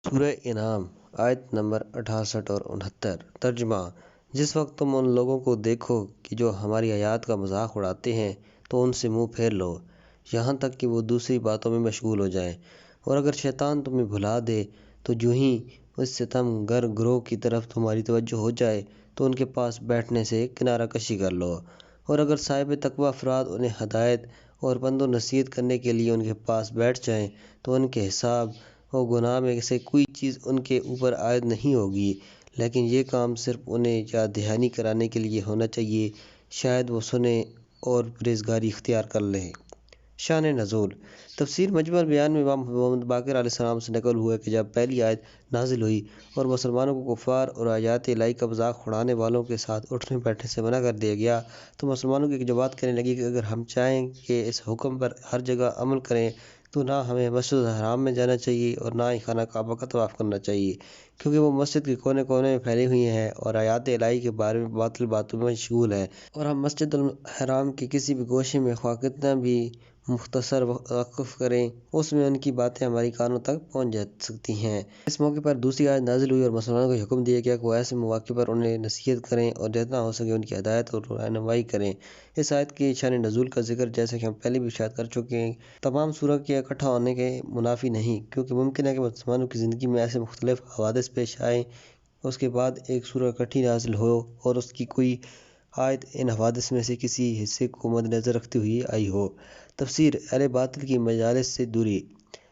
سورہ انعام آیت نمبر 68 اور 69۔ ترجمہ: جس وقت تم ان لوگوں کو دیکھو کہ جو ہماری آیات کا مذاق اڑاتے ہیں تو ان سے منہ پھیر لو، یہاں تک کہ وہ دوسری باتوں میں مشغول ہو جائیں، اور اگر شیطان تمہیں بھلا دے تو جو ہی اس ستم گر گروہ کی طرف تمہاری توجہ ہو جائے تو ان کے پاس بیٹھنے سے کنارہ کشی کر لو، اور اگر صاحب تقویٰ افراد انہیں ہدایت اور پند و نصیحت کرنے کے لیے ان کے پاس بیٹھ جائیں تو ان کے حساب و گناہ میں سے کوئی چیز ان کے اوپر عائد نہیں ہوگی، لیکن یہ کام صرف انہیں یاد دہانی کرانے کے لیے ہونا چاہیے، شاید وہ سنیں اور پرہیزگاری اختیار کر لیں۔ شان نزول: تفسیر مجمع البیان میں امام محمد باقر علیہ السلام سے نقل ہوا ہے کہ جب پہلی آیت نازل ہوئی اور مسلمانوں کو کفار اور آیات الہی کا مذاق اڑانے والوں کے ساتھ اٹھنے بیٹھنے سے منع کر دیا گیا تو مسلمانوں کی ایک جماعت کہنے لگی کہ اگر ہم چاہیں کہ اس حکم پر ہر جگہ عمل کریں تو نہ ہمیں مسجد الحرام میں جانا چاہیے اور نہ ہی خانہ کعبہ کا طواف کرنا چاہیے، کیونکہ وہ مسجد کے کونے کونے میں پھیلی ہوئی ہیں اور آیات الہی کے بارے میں باطل باتوں میں مشغول ہیں، اور ہم مسجد الحرام کے کسی بھی گوشے میں خواہ کتنا بھی مختصر وقف کریں اس میں ان کی باتیں ہماری کانوں تک پہنچ جا سکتی ہیں۔ اس موقع پر دوسری آیت نازل ہوئی اور مسلمانوں کو حکم دیا گیا کہ وہ ایسے مواقع پر انہیں نصیحت کریں اور جتنا ہو سکے ان کی ہدایت اور رہنمائی کریں۔ اس آیت کی شان نزول کا ذکر جیسا کہ ہم پہلے بھی اشارہ کر چکے ہیں، تمام سورہ کے اکٹھا ہونے کے منافی نہیں، کیونکہ ممکن ہے کہ مسلمانوں کی زندگی میں ایسے مختلف حوادث پیش آئیں، اس کے بعد ایک سورہ اکٹھی نازل ہو اور اس کی کوئی آیت ان حوادث میں سے کسی حصے کو مد نظر رکھتے ہوئے آئی ہو۔ تفسیر: اہل باطل کی مجالس سے دوری۔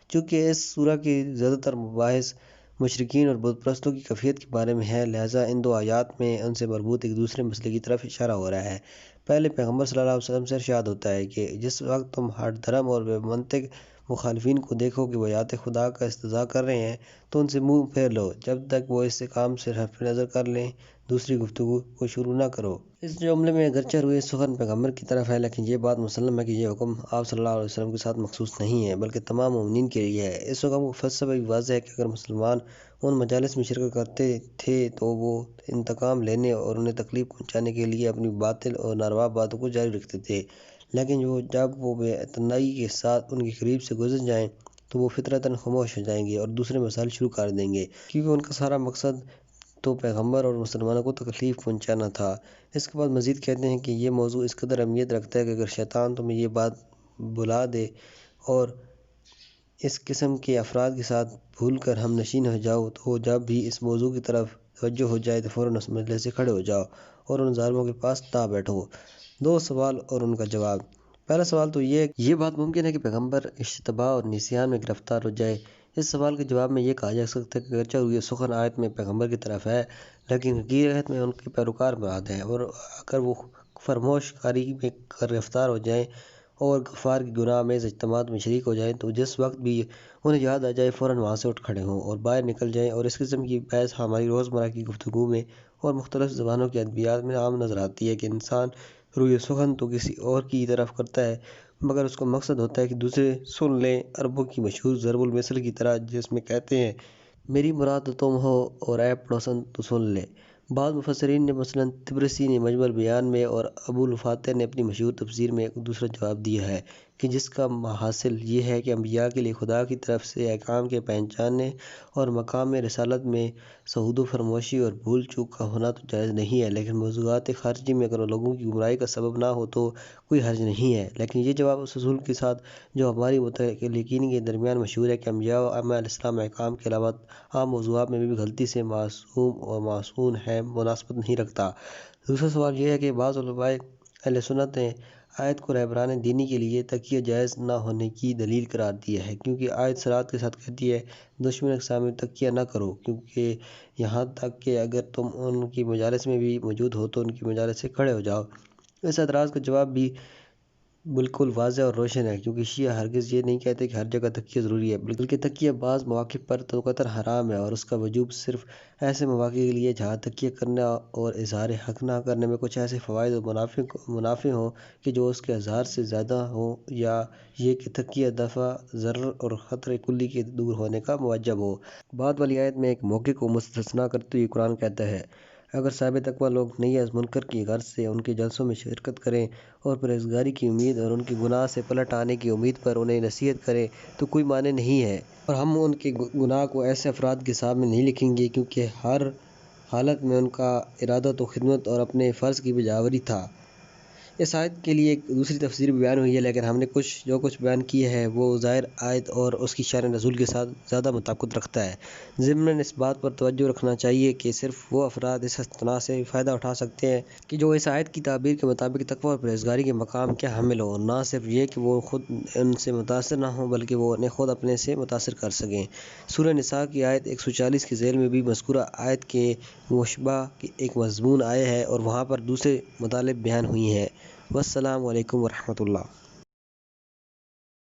چونکہ اس سورہ کی زیادہ تر مباحث مشرکین اور بت پرستوں کی کیفیت کے بارے میں ہے، لہٰذا ان دو آیات میں ان سے مربوط ایک دوسرے مسئلے کی طرف اشارہ ہو رہا ہے۔ پہلے پیغمبر صلی اللہ علیہ وسلم سے ارشاد ہوتا ہے کہ جس وقت تم ہٹ دھرم اور بے منطق مخالفین کو دیکھو کہ وہ آیات خدا کا استہزاء کر رہے ہیں تو ان سے منہ پھیر لو جب تک وہ اس کام سے رفع نظر کر لیں، دوسری گفتگو کو شروع نہ کرو۔ اس جملے میں اگرچہ روئے سخن پیغمبر کی طرف ہے، لیکن یہ بات مسلم ہے کہ یہ حکم آپ صلی اللہ علیہ وسلم کے ساتھ مخصوص نہیں ہے بلکہ تمام مومنین کے لیے ہے۔ اس حکم کا فلسفہ بھی واضح ہے کہ اگر مسلمان ان مجالس میں شرکت کرتے تھے تو وہ انتقام لینے اور انہیں تکلیف پہنچانے کے لیے اپنی باطل اور ناروا باتوں کو جاری رکھتے تھے، لیکن جب وہ بے اعتنائی کے ساتھ ان کے قریب سے گزر جائیں تو وہ فطرتاً خاموش ہو جائیں گے اور دوسرے مسائل شروع کر دیں گے، کیونکہ ان کا سارا مقصد تو پیغمبر اور مسلمانوں کو تکلیف پہنچانا تھا۔ اس کے بعد مزید کہتے ہیں کہ یہ موضوع اس قدر اہمیت رکھتا ہے کہ اگر شیطان تمہیں یہ بات بھلا دے اور اس قسم کے افراد کے ساتھ بھول کر ہم نشین ہو جاؤ تو جب بھی اس موضوع کی طرف توجہ ہو جائے تو فوراً اس مجلس سے کھڑے ہو جاؤ اور ان ظالموں کے پاس نہ بیٹھو۔ دو سوال اور ان کا جواب۔ پہلا سوال تو یہ بات ممکن ہے کہ پیغمبر اشتباہ اور نسیان میں گرفتار ہو جائے۔ اس سوال کے جواب میں یہ کہا جا سکتا ہے کہ اگرچہ روئے سخن آیت میں پیغمبر کی طرف ہے، لیکن حقیقت میں ان کے پیروکار مراد ہیں، اور اگر وہ فراموش کاری میں گرفتار ہو جائیں اور کفار کی گناہ آمیز اجتماعات میں شریک ہو جائیں تو جس وقت بھی انہیں یاد آ جائے فوراً وہاں سے اٹھ کھڑے ہوں اور باہر نکل جائیں، اور اس قسم کی بحث ہماری روزمرہ کی گفتگو میں اور مختلف زبانوں کے ادبیات میں عام نظر آتی ہے کہ انسان روئے سخن تو کسی اور کی طرف کرتا ہے مگر اس کا مقصد ہوتا ہے کہ دوسرے سن لیں، عربوں کی مشہور ضرب المثل کی طرح جس میں کہتے ہیں میری مراد تو تم ہو اور اے پڑوسن تو سن لے۔ بعض مفسرین نے مثلاً طبرسی نے مجمع البیان میں اور ابو الفاتح نے اپنی مشہور تفسیر میں ایک دوسرا جواب دیا ہے کہ جس کا حاصل یہ ہے کہ انبیاء کے لیے خدا کی طرف سے احکام کے پہنچانے اور مقام رسالت میں سہو و فراموشی اور بھول چوک کا ہونا تو جائز نہیں ہے، لیکن موضوعات خارجی میں اگر لوگوں کی گمراہی کا سبب نہ ہو تو کوئی حرج نہیں ہے۔ لیکن یہ جواب اس اصول کے ساتھ جو ہماری متعلقین کے درمیان مشہور ہے کہ انبیاء و ائمہ علیہ السلام احکام کے علاوہ عام موضوعات میں بھی غلطی سے معصوم اور معصون ہیں، مناسبت نہیں رکھتا۔ دوسرا سوال یہ ہے کہ بعض علماء اہل سنت نے آیت کو رہبران دینی کے لیے تقیہ جائز نہ ہونے کی دلیل قرار دیا ہے، کیونکہ آیت صراحت کے ساتھ کہتی ہے دشمن کے سامنے تقیہ نہ کرو، کیونکہ یہاں تک کہ اگر تم ان کی مجالس میں بھی موجود ہو تو ان کی مجالس سے کھڑے ہو جاؤ۔ اس اعتراض کا جواب بھی بالکل واضح اور روشن ہے، کیونکہ شیعہ ہرگز یہ نہیں کہتے کہ ہر جگہ تقیہ ضروری ہے، بلکہ تقیہ بعض مواقع پر تو قطعاً حرام ہے، اور اس کا وجوب صرف ایسے مواقع کے لیے جہاں تقیہ کرنا اور اظہار حق نہ کرنے میں کچھ ایسے فوائد اور منافع ہوں کہ جو اس کے اظہار سے زیادہ ہوں، یا یہ کہ تقیہ دفع ضرر اور خطر کلی کے دور ہونے کا موجب ہو۔ بعد والی آیت میں ایک موقع کو مستثنیٰ کرتے ہوئے قرآن کہتا ہے اگر صاحب تقویٰ لوگ نہیں از منکر کی غرض سے ان کے جلسوں میں شرکت کریں اور پرہیزگاری کی امید اور ان کے گناہ سے پلٹ آنے کی امید پر انہیں نصیحت کریں تو کوئی معنی نہیں ہے، اور ہم ان کے گناہ کو ایسے افراد کے سامنے نہیں لکھیں گے کیونکہ ہر حالت میں ان کا ارادہ تو خدمت اور اپنے فرض کی بجاوری تھا۔ اس آیت کے لیے ایک دوسری تفسیر بھی بیان ہوئی ہے، لیکن ہم نے جو کچھ بیان کیا ہے وہ ظاہر آیت اور اس کی شان نزول کے ساتھ زیادہ مطابقت رکھتا ہے۔ ضمناً اس بات پر توجہ رکھنا چاہیے کہ صرف وہ افراد اس استثناء سے فائدہ اٹھا سکتے ہیں کہ جو اس آیت کی تعبیر کے مطابق تقویٰ اور پرہیزگاری کے مقام کے حامل ہوں، اور نہ صرف یہ کہ وہ خود ان سے متاثر نہ ہوں بلکہ وہ انہیں خود اپنے سے متاثر کر سکیں۔ سورہ نساء کی آیت 140 کے ذیل میں بھی مذکورہ آیت کے مشابہ ایک مضمون آیا ہے اور وہاں پر دوسرے مطالب بیان ہوئی ہیں۔ والسلام علیکم ورحمۃ اللہ۔